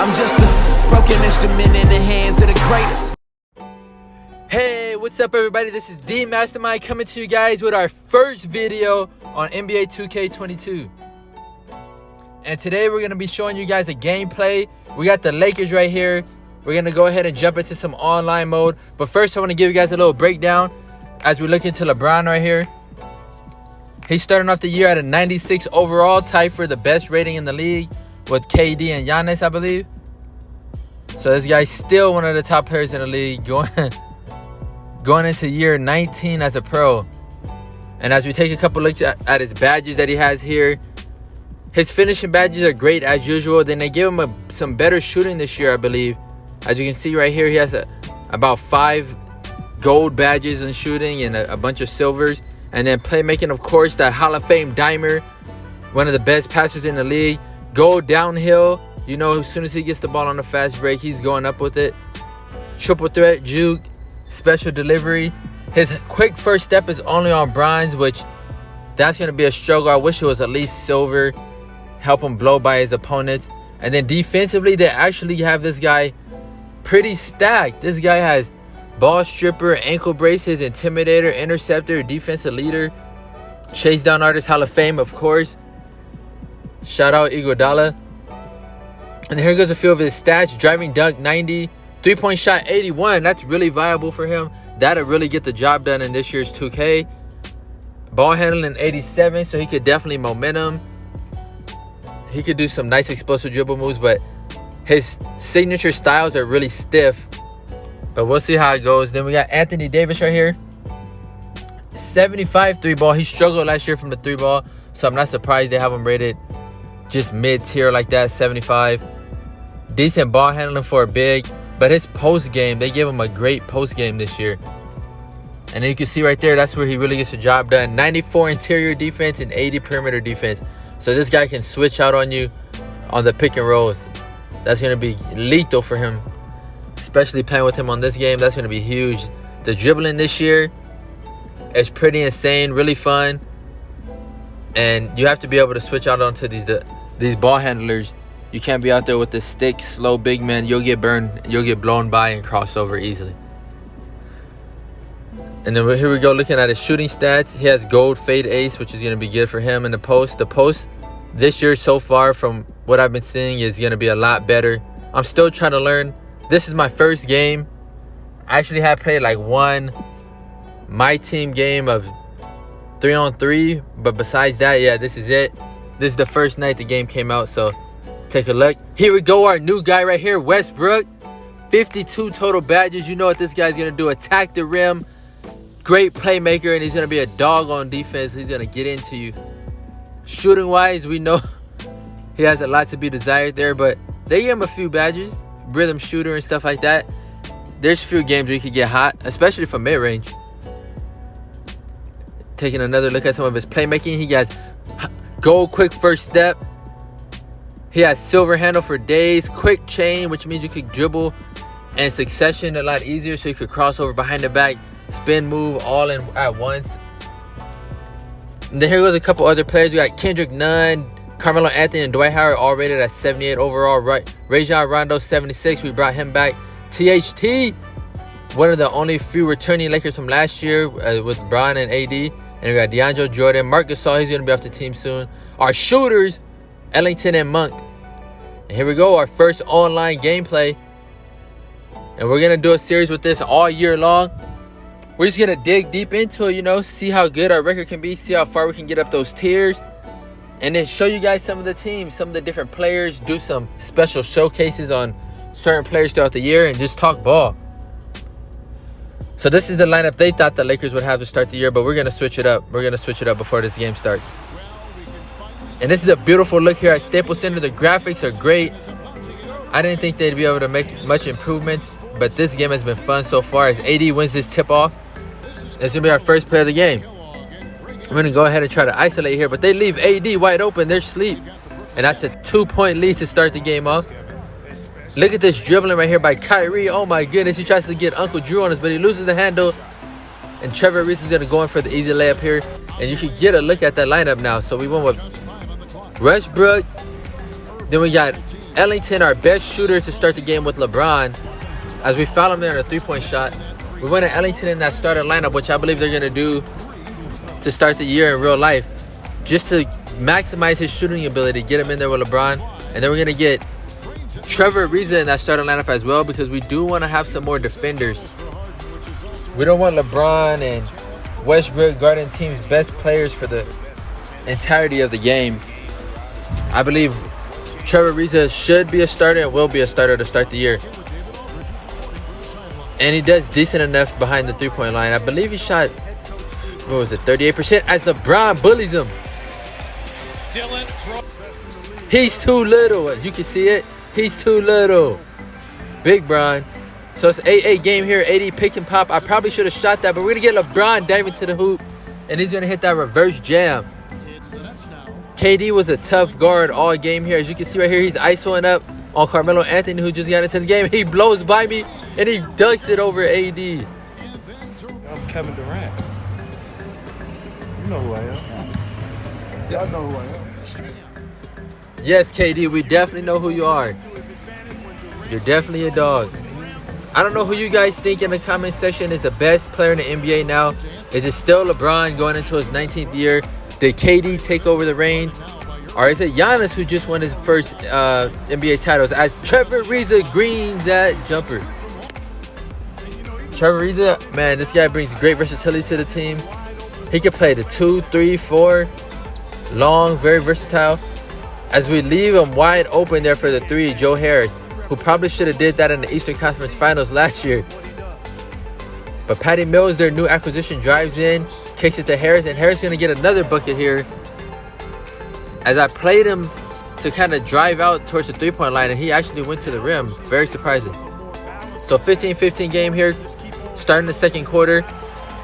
I'm just a broken instrument in the hands of the greatest. Hey, what's up everybody? This is the Mastermind coming to you guys with our first video on NBA 2K22. And today we're going to be showing you guys a gameplay. We got the Lakers right here. We're going to go ahead and jump into some online mode. But first I want to give you guys a little breakdown as we look into LeBron right here. He's starting off the year at a 96 overall, tied for the best rating in the league with KD and Giannis, I believe. So this guy's still one of the top players in the league going into year 19 as a pro. And as we take a couple looks at his badges that he has here, his finishing badges are great as usual. Then they give him some better shooting this year, I believe. As you can see right here, he has about 5 gold badges in shooting and a bunch of silvers. And then playmaking, of course, that Hall of Fame dimer, one of the best passers in the league. Go downhill, you know, as soon as he gets the ball on the fast break, he's going up with it. Triple threat, juke, special delivery. His quick first step is only on bronze, which that's going to be a struggle. I wish it was at least silver. Help him blow by his opponents. And then defensively, they actually have this guy pretty stacked. This guy has ball stripper, ankle braces, intimidator, interceptor, defensive leader, chase down artist, Hall of Fame, of course. Shout out Iguodala. And here goes a few of his stats. Driving dunk 90, 3-point shot 81. That's really viable for him. That'll really get the job done in this year's 2K. Ball handling 87, so he could definitely momentum. He could do some nice explosive dribble moves, but his signature styles are really stiff. But we'll see how it goes. Then we got Anthony Davis right here. 75 3 ball. He struggled last year from the 3 ball, so I'm not surprised they have him rated just mid-tier like that, 75. Decent ball handling for a big, but his post game, they give him a great post game this year. And then you can see right there, that's where he really gets the job done. 94 interior defense and 80 perimeter defense. So this guy can switch out on you on the pick and rolls. That's going to be lethal for him. Especially playing with him on this game, that's going to be huge. The dribbling this year is pretty insane, really fun. And you have to be able to switch out onto these ball handlers. You can't be out there with the stick, slow big man. You'll get burned. You'll get blown by and cross over easily. And then here we go, looking at his shooting stats. He has gold fade ace, which is going to be good for him in the post. The post this year so far, from what I've been seeing, is going to be a lot better. I'm still trying to learn. This is my first game. I actually have played like one my team game of 3-on-3, but besides that, yeah, this is it. This is the first night the game came out, so take a look. Here we go, our new guy right here, Westbrook. 52 total badges. You know what this guy's gonna do. Attack the rim. Great playmaker, and he's gonna be a dog on defense. He's gonna get into you. Shooting wise, we know he has a lot to be desired there, but they give him a few badges. Rhythm shooter and stuff like that. There's a few games where you could get hot, especially from mid-range. Taking another look at some of his playmaking, he has gold quick first step. He has silver handle for days, quick chain, which means you could dribble in succession a lot easier, so you could cross over behind the back, spin move all in at once. And then here goes a couple other players. We got Kendrick Nunn, Carmelo Anthony, and Dwight Howard all rated at 78 overall. Rajon Rondo 76. We brought him back. THT, one of the only few returning Lakers from last year with Bron and AD. And we got DeAndre Jordan, Marc Gasol. He's going to be off the team soon. Our shooters, Ellington and Monk. And here we go, our first online gameplay. And we're going to do a series with this all year long. We're just going to dig deep into it, you know, see how good our record can be, see how far we can get up those tiers. And then show you guys some of the teams, some of the different players, do some special showcases on certain players throughout the year, and just talk ball. So this is the lineup they thought the Lakers would have to start the year, but we're going to switch it up. We're going to switch it up before this game starts. And this is a beautiful look here at Staples Center. The graphics are great. I didn't think they'd be able to make much improvements, but this game has been fun so far. As AD wins this tip-off, it's going to be our first play of the game. I'm going to go ahead and try to isolate here, but they leave AD wide open. They're asleep. And that's a 2-point lead to start the game off. Look at this dribbling right here by Kyrie. Oh my goodness. He tries to get Uncle Drew on us, but he loses the handle. And Trevor Reese is going to go in for the easy layup here. And you should get a look at that lineup now. So we went with Westbrook, Then we got Ellington, our best shooter, to start the game with LeBron, as we foul him there in a three-point shot. We went to Ellington in that starting lineup, which I believe they're going to do to start the year in real life, just to maximize his shooting ability, get him in there with LeBron. And then we're going to get Trevor Ariza in that starting lineup as well, because we do want to have some more defenders. We don't want LeBron and Westbrook guarding team's best players for the entirety of the game. I believe Trevor Ariza should be a starter and will be a starter to start the year. And he does decent enough behind the three-point line. I believe he shot, what was it, 38%, as LeBron bullies him. He's too little. As you can see it, he's too little. Big Bron. So it's 8-8 game here. 80 pick and pop. I probably should have shot that, but we're going to get LeBron diving to the hoop, and he's going to hit that reverse jam. KD was a tough guard all game here. As you can see right here, he's isoing up on Carmelo Anthony, who just got into the game. He blows by me, and he dunks it over AD. I'm Kevin Durant. You know who I am. Y'all know who I am. Yes, KD, we definitely know who you are. You're definitely a dog. I don't know who you guys think in the comment section is the best player in the NBA now. Is it still LeBron going into his 19th year? Did KD take over the reins? Or is it Giannis who just won his first NBA titles, as Trevor Ariza greens that jumper? Trevor Ariza, man, this guy brings great versatility to the team. He can play the 2, 3, 4, long, very versatile. As we leave him wide open there for the 3, Joe Harris, who probably should have did that in the Eastern Conference Finals last year. But Patty Mills, their new acquisition, drives in, kicks it to Harris, and Harris is going to get another bucket here. As I played him to kind of drive out towards the three-point line, and he actually went to the rim. Very surprising. So 15-15 game here, starting the second quarter.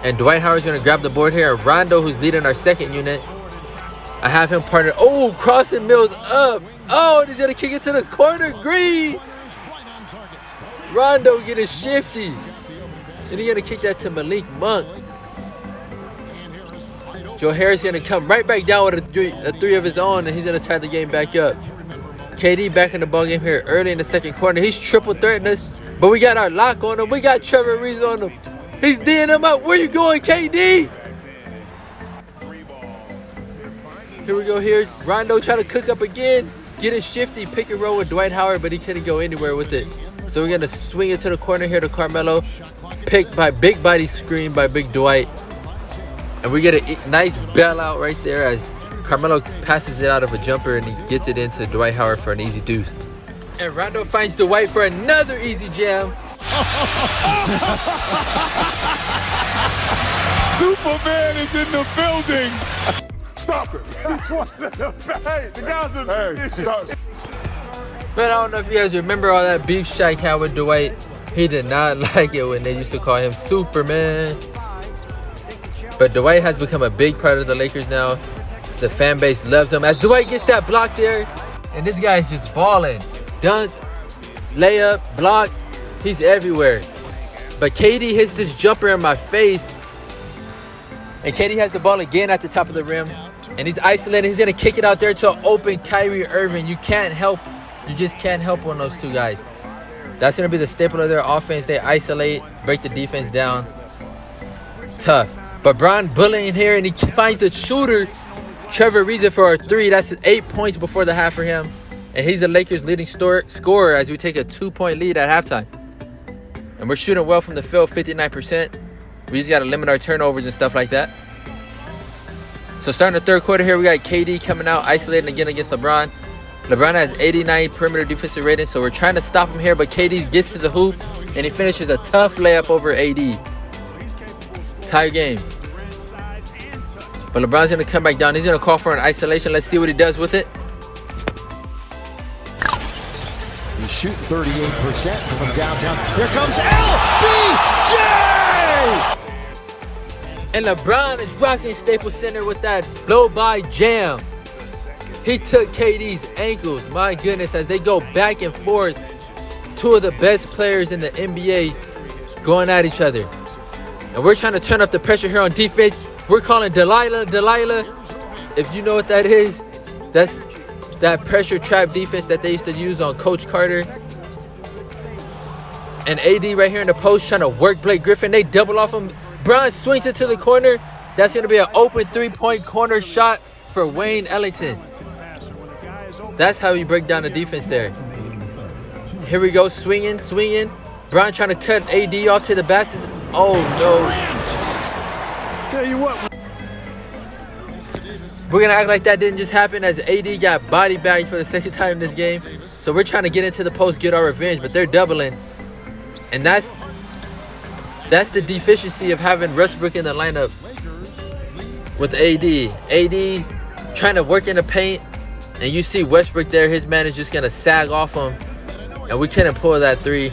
And Dwight Howard's going to grab the board here. And Rondo, who's leading our second unit, I have him partnered. Oh, crossing Mills up. Oh, and he's going to kick it to the corner. Green. Rondo getting shifty. And he's going to kick that to Malik Monk. Joe Harris is going to come right back down with a three of his own, and he's going to tie the game back up. KD back in the ball game here early in the second quarter. He's triple threatening us, but we got our lock on him. We got Trevor Ariza on him. He's D'ing him up. Where you going, KD? Here we go here. Rondo trying to cook up again. Getting shifty. Pick and roll with Dwight Howard, but he couldn't go anywhere with it. So we're going to swing it to the corner here to Carmelo. Picked by big body screen by Big Dwight. And we get a nice bailout right there as Carmelo passes it out of a jumper, and he gets it into Dwight Howard for an easy deuce. And Rondo finds Dwight for another easy jam. Superman is in the building. Stop it. Hey, the guys are... Hey, stop. Man, I don't know if you guys remember all that beef Shaq had with Dwight. He did not like it when they used to call him Superman. But Dwight has become a big part of the Lakers now. The fan base loves him. As Dwight gets that block there, and this guy is just balling. Dunk, layup, block. He's everywhere. But KD hits this jumper in my face. And KD has the ball again at the top of the rim. And he's isolated. He's going to kick it out there to an open Kyrie Irving. You can't help. You just can't help on those two guys. That's going to be the staple of their offense. They isolate, break the defense down. Tough. But Bron bullying here, and he finds the shooter, Trevor Ariza, for a 3. That's 8 points before the half for him. And he's the Lakers' leading scorer as we take a 2-point lead at halftime. And we're shooting well from the field, 59%. We just got to limit our turnovers and stuff like that. So starting the third quarter here, we got KD coming out, isolating again against LeBron. LeBron has 89 perimeter defensive rating, so we're trying to stop him here. But KD gets to the hoop, and he finishes a tough layup over AD. Tie game. But LeBron's going to come back down. He's going to call for an isolation. Let's see what he does with it. He's shooting 38% from downtown. Here comes LBJ! And LeBron is rocking Staples Center with that blow-by jam. He took KD's ankles. My goodness, as they go back and forth. Two of the best players in the NBA going at each other. And we're trying to turn up the pressure here on defense. We're calling Delilah. If you know what that is, that's that pressure trap defense that they used to use on Coach Carter. And AD right here in the post trying to work Blake Griffin. They double off him. Bron swings it to the corner. That's going to be an open 3-point corner shot for Wayne Ellington. That's how you break down the defense there. Here we go, swinging. Bron trying to cut AD off to the basket. Oh, no. Tell you what. We're going to act like that didn't just happen as AD got body bagged for the second time in this game. So we're trying to get into the post, get our revenge, but they're doubling. And that's the deficiency of having Westbrook in the lineup with AD. AD trying to work in the paint, and you see Westbrook there. His man is just going to sag off him, and we couldn't pull that three.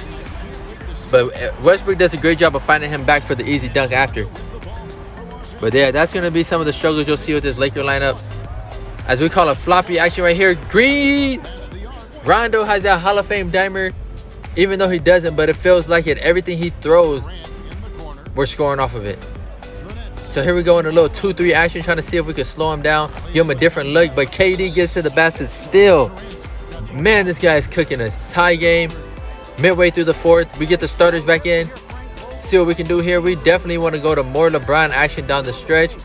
But Westbrook does a great job of finding him back for the easy dunk after. But yeah, that's going to be some of the struggles you'll see with this Laker lineup. As we call it, floppy action right here. Green! Rondo has that Hall of Fame dimer, even though he doesn't, but it feels like it. Everything he throws, we're scoring off of it. So here we go in a little 2-3 action, trying to see if we can slow him down, give him a different look. But KD gets to the basket still. Man, this guy is cooking us. Tie game, midway through the fourth. We get the starters back in. See what we can do here. We definitely want to go to more LeBron action down the stretch.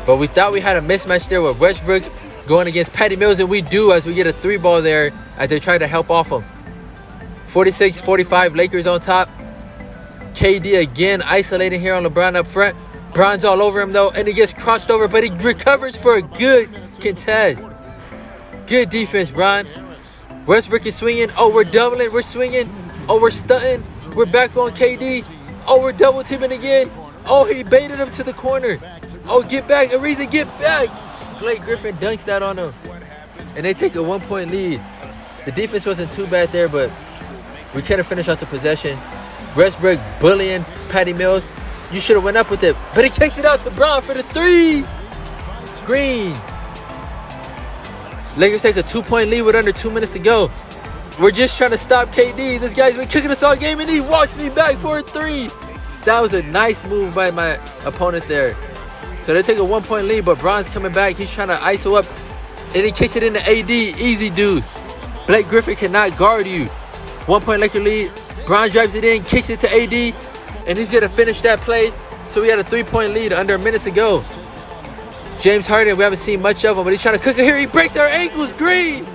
But we thought we had a mismatch there with Westbrook going against Patty Mills, and we do, as we get a 3-ball there as they try to help off him. 46-45, Lakers on top. KD again isolating here on LeBron up front. Bron's all over him though, and he gets crossed over, but he recovers for a good contest. Good defense, Bron. Westbrook is swinging. Oh, we're doubling. We're swinging. Oh, we're stunting. We're back on KD. Oh, we're double teaming again. Oh, he baited him to the corner. Oh, get back. Ariza, get back. Blake Griffin dunks that on him. And they take a 1-point lead. The defense wasn't too bad there, but we couldn't finish out the possession. Westbrook bullying Patty Mills. You should have went up with it. But he kicks it out to Bron for the 3. Green. Lakers take a 2-point lead with under 2 minutes to go. We're just trying to stop KD. This guy's been kicking us all game, and he walks me back for a 3. That was a nice move by my opponent there. So they take a 1-point lead, but Bron's coming back. He's trying to ISO up, and he kicks it into AD. Easy deuce. Blake Griffin cannot guard you. 1-point Laker lead. Bron drives it in, kicks it to AD, and he's going to finish that play. So we had a 3-point lead under a minute to go. James Harden, we haven't seen much of him, but he's trying to cook it here. He breaks our ankles. Green.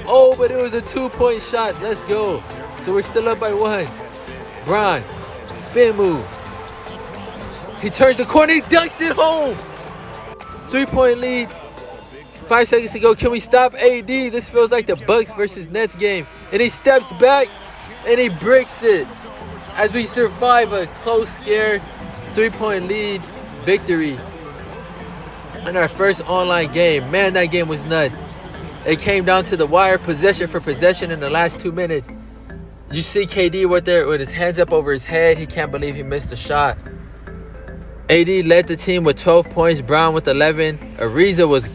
Oh, but it was a 2-point shot. Let's go. So we're still up by 1. Bron, spin move. He turns the corner. He dunks it home. 3-point lead. 5 seconds to go. Can we stop AD? This feels like the Bucks versus Nets game. And he steps back, and he breaks it. As we survive a close, scare, 3-point lead victory in our first online game. Man, that game was nuts. It came down to the wire, possession for possession in the last 2 minutes. You see KD right there with his hands up over his head. He can't believe he missed the shot. AD led the team with 12 points. Bron with 11. Ariza was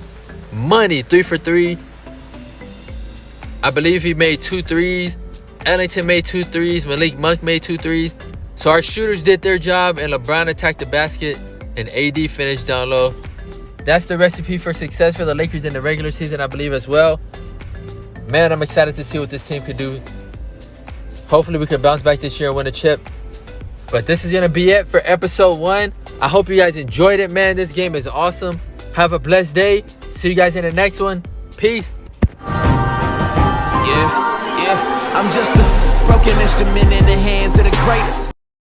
money, 3 for 3. I believe he made 2 threes. Ellington made 2 threes. Malik Monk made 2 threes. So our shooters did their job, and LeBron attacked the basket, and AD finished down low. That's the recipe for success for the Lakers in the regular season, I believe, as well. Man, I'm excited to see what this team could do. Hopefully we can bounce back this year and win a chip. But this is going to be it for episode 1. I hope you guys enjoyed it, man. This game is awesome. Have a blessed day. See you guys in the next one. Peace. Yeah, I'm just a broken instrument in the hands of the greatest.